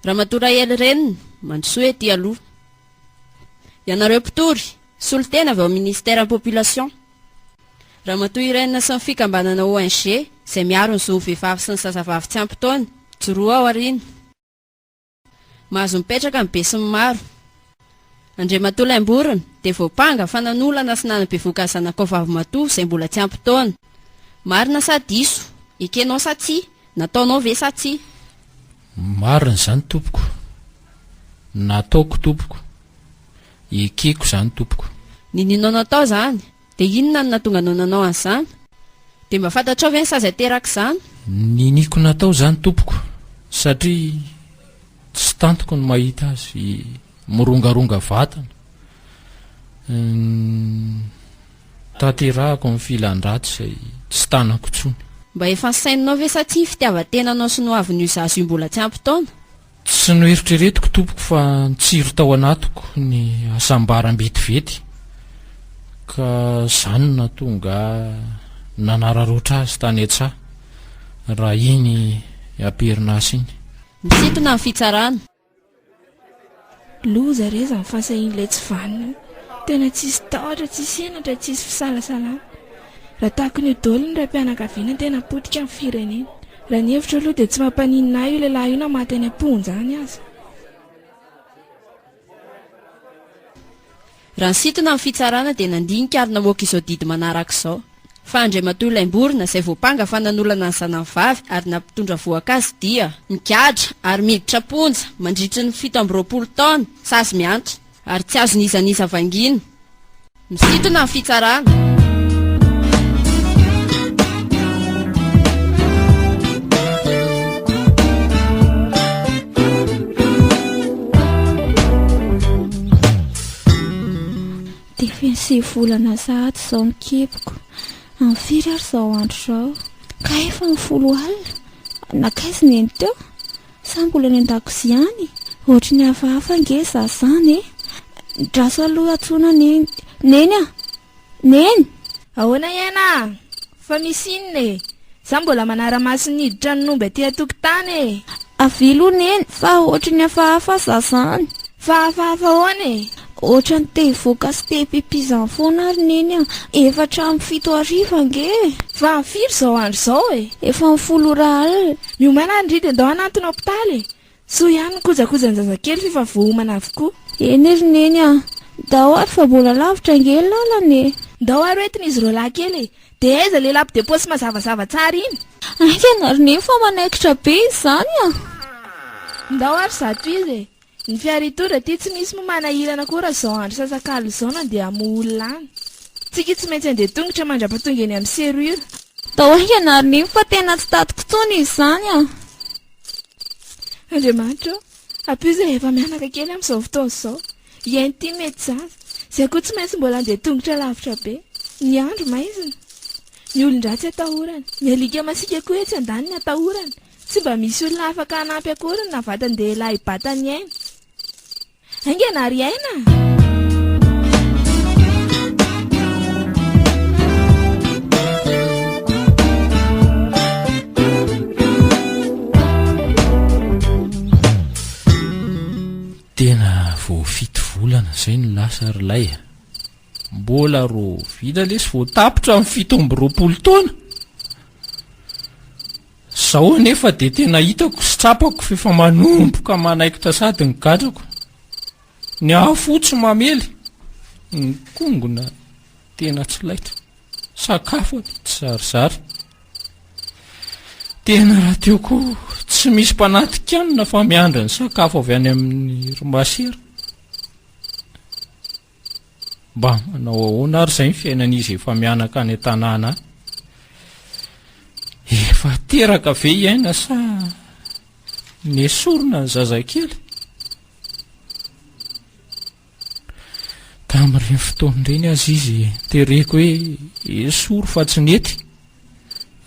Ramatoa Raely reniny, Mandrosoa ety aloha. Ianareo mpitory, solitena avy ao ministère population. Ramatoa Irène sy ny fikambanana ONG, izay miaro ny zon'ny vehivavy sy ny zazavavy tsy ampy taona, joroa ao arina. Mahazo mipetraka ny be sy ny maro. Andriamatoa ilay mborona dia voapanga fa nanolana sy nanabevoaka zanakao vavy matoa izay mbola tsy ampy taona. Marina sa diso, ekenao sa tsy, nataonao ve sa tsy? Marina izany tompoko. Nataoko tompoko. Ekeko izany tompoko. Ninonao natao izany? Dia inona no nahatonga nanao an'izany? Dia mba fantatrao ve ny sazy ateraka izany? Niniko natao izany tompoko satria tsy tantoko ny mahita azy morongaronga vatana. Tanterahako ny filan-dratsy izay tsy tanako tsony. Mba efa nisaininao ve sa tsy fitiavan-tenanao sy no avin'io zazo io mbola tsy ampy taona? Tsy no eritreretiko tompoko fa nitsiro tao anatiko ny asambaram-betivety ka zany natonga nanararoatra azy tany an-tsaha raha iny amperinasa iny. Misintona ny fitsarana. Loza reza ny fahasahin'ilay tsy vanina. Tena tsisy tahotra, tsisy henatra, tsisy fisalasalana. Raha tahaka ny daoliny raha mpianakaviana tena potika amin'ny firenena. Raha ny hevitra aloha dia tsy mampaninina io lehilahy io na maty any am-ponja any aza. Raha nisintona ny fitsarana dia nandinika ary namoaka izao didy manaraka izao. Fa Andriamatoa ilay mborona izay voapanga fa nanolana ny zanany vavy ary nampitondra voankazo dia mikadra ary miditra ponja mandritry ny 17 taona sazy miantra ary tsy azo nizaniza vangina. Misintona ny fitsarana. Defensy volana sahaty izao mikepiko. Amin'ny firy ary izao andro izao. Ka efa ny 10 alina. Nakaiza neny teo? Sa mbola ny an-dakozia any? Ohatry ny hafahafa nge zazany e. Draso aloha atsona neny. Neny a? Neny? Ahoana Aina? Fa misy inona e? Za mbola manara-maso niditra ny nomba aty an-tokotany e. Avilo neny fa ohatry ny hafahafa zazany. Fa hafahafa ahoana e? Ohatry ny te voaka sy te pipizany foana ary neny a. 4:07 nge. Fa firy izao andro izao e? Efa ny 10 alina. Miomana ny rity andao anatiny hopitaly. So ihany kojakoja ny zazakely fifa vohomana avokoa. Eny ery neny a. Dao ary fa mbola lavitra nge lalana e. Ndao ary hoetiny izy roa lahy kely e. Dia aiza le lapo deposy mazavazava tsara iny? Aika ary neny fa manaikitra be izany a. Ndao ary zato izy e. Ny fiaritondra ty tsy misy manahirana koa raha izao andro sasakalo izao na dia amin'ny olona any. Tsika tsy maintsy andeha tongotra mandrapatonga eny amin'ny serure. Dao aika ary neny fa tena tsy tatiko tsony izany a. Andriamanitra, ampio izay efa mianaka kely amin'izao fotoana izao. Iainy ty mety zaza. Izay koa tsy maintsy mbola andeha tongotra lavitra be. Ny andro maizina. Ny olon-dratsy atahorana. Ny alika masika koa etsy andaniny atahorana. Tsy mba misy olona afaka hanampy akory na vatan-dehilahy batany Aina. Aingana ry Aina. Tena vao fito volana zay ny lasa rylay. Mbola ro vita lesy vao tapitra amin'ny 17 taona. Zao anefa dia tena hitako sy tsapako fefa manomboka manaikitra sady ny gadrako. Ny hafotsy mamely, ny kongona tena tsy laitra. Sakafo tsy zarizary. Tena raha teoko tsy misy mpanatin-kanina fa miandra ny sakafo avy any amin'ny romasera. Mba manao ahoana ary izay ny fiainan'izy efa mianaka any an-tanàna. Efa teraka ve Aina sa nesorina ny zazakely? Tamin'ireny fotoan'ireny azy izy tereko hoe esory fa tsy nety.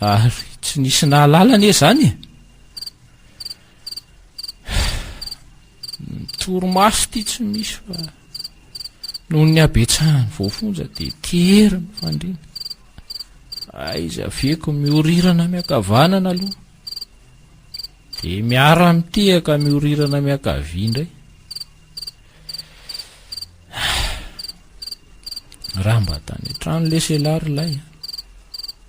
Ary tsy nisy nahalalana e zany. Torimaso ty tsy misy fa noho ny abetsahany voafonja dia terina fandriana. Aiza veko miorirana miakavanana aloha. Dia miara mitehaka miorirana miakavia indray. Raha mba tany trano leselary lay.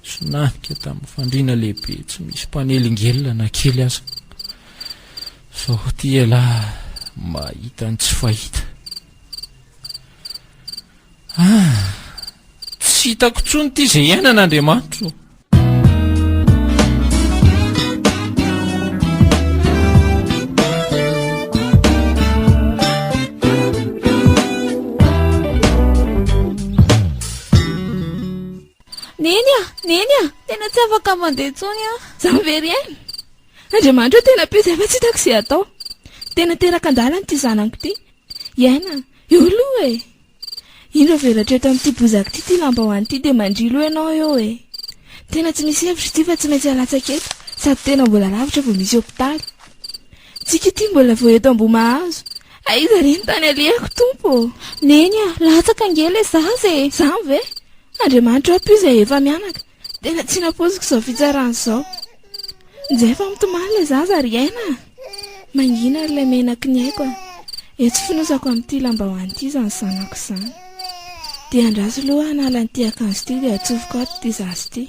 Sonanika tamin'ny fandriana lehibe tsy misy mpanelingella na kely aza. Sao ty lahy mahita ny tsy fahita. Tsy hitako tsony ty izay iainan'Andriamanitra. Neny tena tsy afaka mandeha tsony Zaho very Aina. Andriamanitra tena petsy efa tsy hitako izay atao. Tena teraka andalana ty zanako ty. Aina, eo aloha e. Indro veratra eto amin'ity bozaka ty lambahoany ty dia mandrilo ianao eo e. Tena tsy misy hevitra ty fa tsy maintsy alatsaka eto. Sady tena mbola lavitra vao misy hopitaly. Tsika ty mbola vao eto Ambohimahazo. Aiza reny tany alehako tompo. Neny latsaka ngely zaza e. Zany ve? Andriamanitra apo izay efa mianaka. Tena tsy napoziko izao fitsarana izao. Nizay fa mitomany le zaza ry Aina. Mangina ary ilay menaky ny aiko. Eto finosako amin'ity lambahoany ity izany zanako izany. Dia andraso loha hanala n'ity akanjo ity dia atsofoka ato ity zaza ity.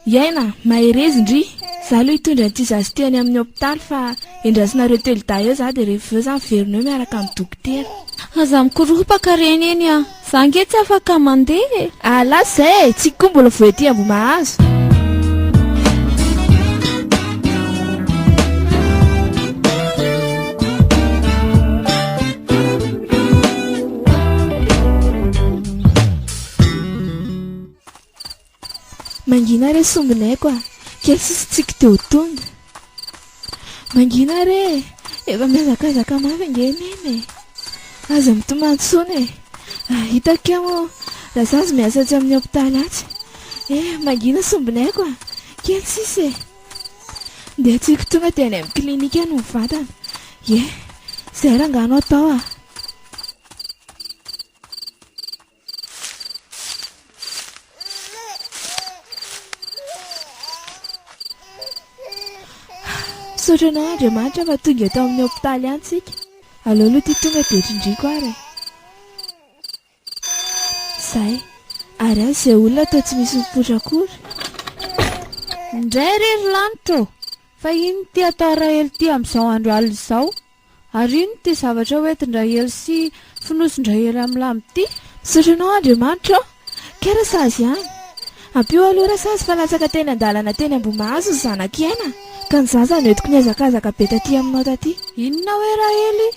Aina, maherezy ndry. Za aloha hitondra n'ity zaza ity any amin'ny hopitaly fa endrasinareo telo-day eo za dia rehefa eo za miverina eo miaraka amin'ny dokotera. Aza mikoropaka reny eny za nge tsy afaka mandeha. Ala zay, tsika koa mbola vao ety Ambohimahazo. Mangina re sombinay koa. Kely sisy tsika teo tonga. Mangina re. Efa miazakazaka mafy nge neny. Aza mitomany tsony e. Hitako mo raha zaza miasa tsy amin'ny hopitaly atsy. Mangina sombinay koa. Kely sisy e. Dia tsika tonga dia any amin'ny klinika no mivatana. Zay rangano atao Sotranao Andriamanitra fa tonga eto amin'ny hopitaly any tsika. Aleo aloha ty tonga dia trindriko ary. Zay, ary azy izay olona atao tsy misy mipotra akory. Indray rery lanitra fa ino ty atao rahely ty amin'izao andro alina izao? Ary ino ty zavatra hoentin-drahely sy finosin-drahely amin'ny lamy ty? Sotranao Andriamanitra kera sazy ihany. Ampio aloha raha sazy fa latsaka teny andalana teny Ambohimahazo ny zanako Aina. Ka ny zaza noentiko niazakazaka be taty aminao taty. Inona hoe rahely?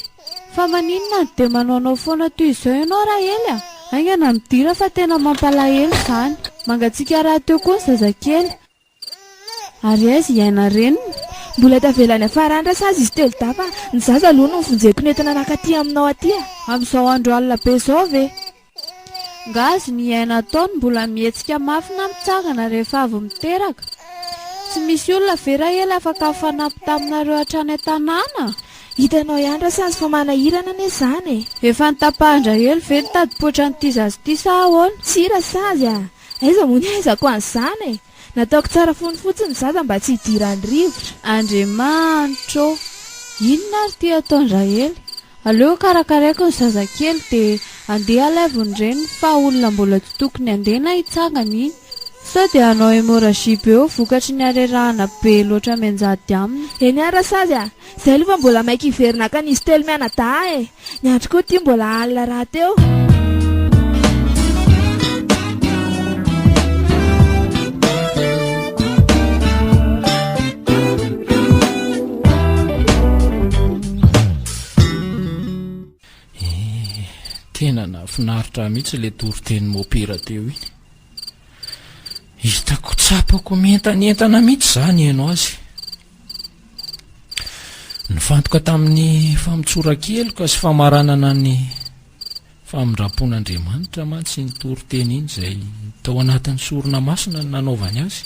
Fa maninona dia manaonao foana toy izao ianao rahely Aingana midira fa tena mampalahelo izany. Mangatsika raha teo koa ny zazakely. Ary aiza Aina reniny? mbola tavelany afarandra sazy izy telo dafa ny zaza aloha no mifonjeko nentina nakaty aminao aty amin'izao andro alina be zao ve ngazy ny aina taony mbola mihetsika mafina mitsangana rehefa avy miteraka tsy misy olona vera ela afaka fanampy taminareo hatrany an-tanàna hitanao ihany sazy fa manahirana ane zany efa nitapahindra hely ve nitady-poatra n'ity zazy ity sa ahoana tsira sazy aiza mony aizako an'izany nataoko tsara fony fotsiny zaza mba tsy hidirany rivotra andriamanitro inona ary ty ataondra hely aleo karakaraiko ny zazakely dia andeha alaivony reny fa olona mbola tsy tokony andehana hitsangana iny sa dia anao hémorragie be eo vokatry ny arerahana be loatra menjady aminy eny ara sazy izay aloha fa mbola maika hiverina ka nisy telo mianada ny andro koa ty mbola alina raha teo tena nafinaritra mihitsy le toriteny mopira teo iny hitako tsapako mientanentana mihitsy zany ianao azy nifantoka tamin'ny famitsorakeloka sy famaranana ny famindrapon'Andriamanitra mantsy ny toriteny iny izay tao anatin'ny sorona masina ny nanaovany azy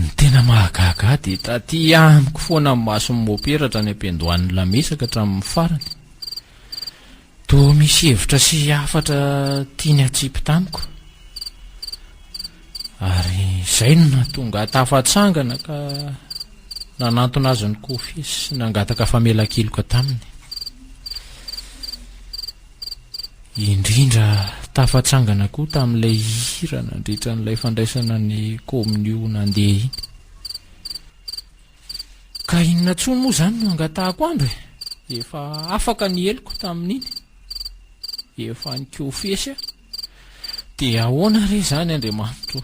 ny tena mahagaga dia taty amiko foana amin'ny mason'ny moperatra ny ampiandohan'ny lamesaka hatramin'ny farany toa misy hevitra sy hafatra tiany atsipy tamiko ary izay no natonga tafatsangana ka nanantona azy ny kofesy sy nangataka famela-keloka taminy indrindra tafatsangana koa tamin'ilay hira nandritra n'ilay fandraisana ny kominio nandeha iny ka inona tsony moa zany no angatahako andro efa afaka ny eloko tamin'iny efa ny kofesy dia ahoana re zany Andriamanitro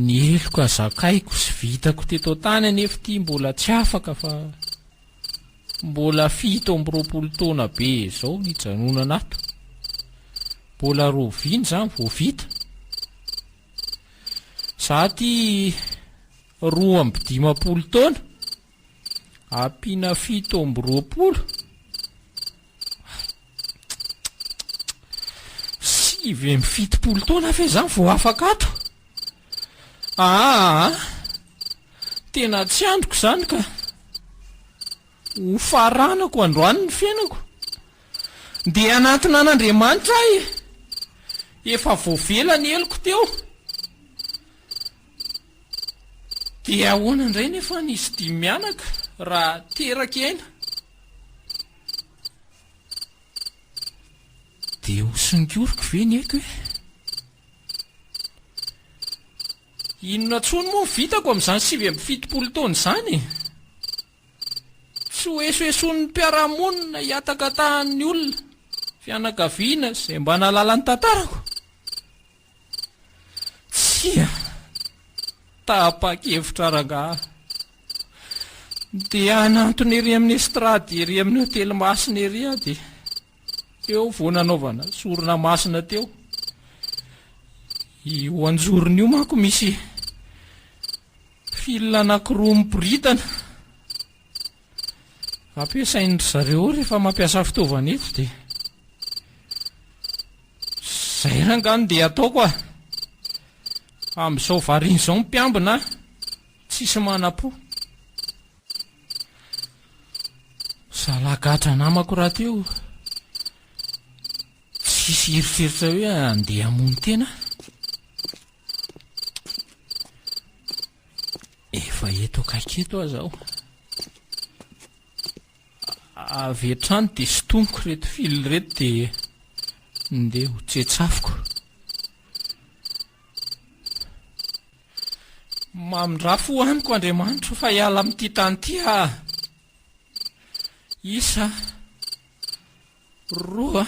ny eloko azakaiko sy vitako teto tany anefa ty mbola tsy afaka fa mbola 7 taona be zao nijanonana ato mbola 9 zany vao vita sady 12 taona ampiana 7 70 taona fe zany vao afaka ato tena tsy androko zany ka ho faranako androany ny fiainako dia anatina an'Andriamanitra efa voavela ny eloko teo dia ahoana indray nefa nisy dimy mianaka raha teraka aina dia ho singioriko ve ny haiko inona tsony moa vitako amin'izany 70 taona izany tsy hoesoeson'ny mpiarahamonina hiataka tahan'ny olona fianakaviana izay mba nalala ny tantarako tsia tapa-kevitra rangaha dia anantony ery amin'ny estrady ery amin'ny hotely masina ery dia eo vao nanaovana sorona masina teo io anjorony io manko misy filina anankiroa miboritana ampiasain'ny zareo rehefa mampiasa fitaovana eto dia izay rangany dia ataoko amin'izao variana izao mpiambina tsisy mana-po salagatra namako raha teo tsisy heritreritra hoe andeha hamony tena efa eto akaiketo azaho avy hatrany dia sotomiko reto fily reto dia ndeha ho tsetsafiko mamindrafo amiko Andriamanitro fa hiala amin'ity tany ity isa roa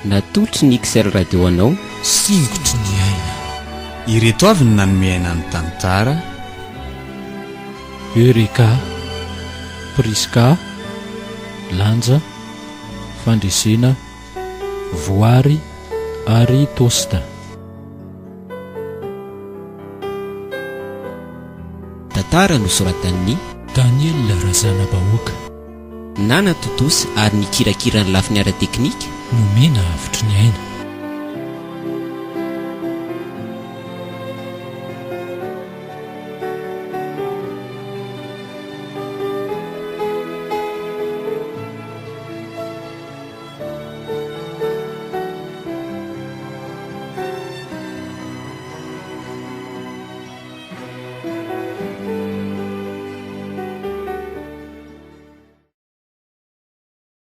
natolotry ny XL radio anao Singotry ny aina ireto avy ny nanome ny tantara Erika Priska Lanja fandresena voary ary tosta. tantara nosoratan'ny Daniel Razanabahoaka, Nana Totosy ary nikirakirany lafiny ara teknika nomena avitry ny Aina.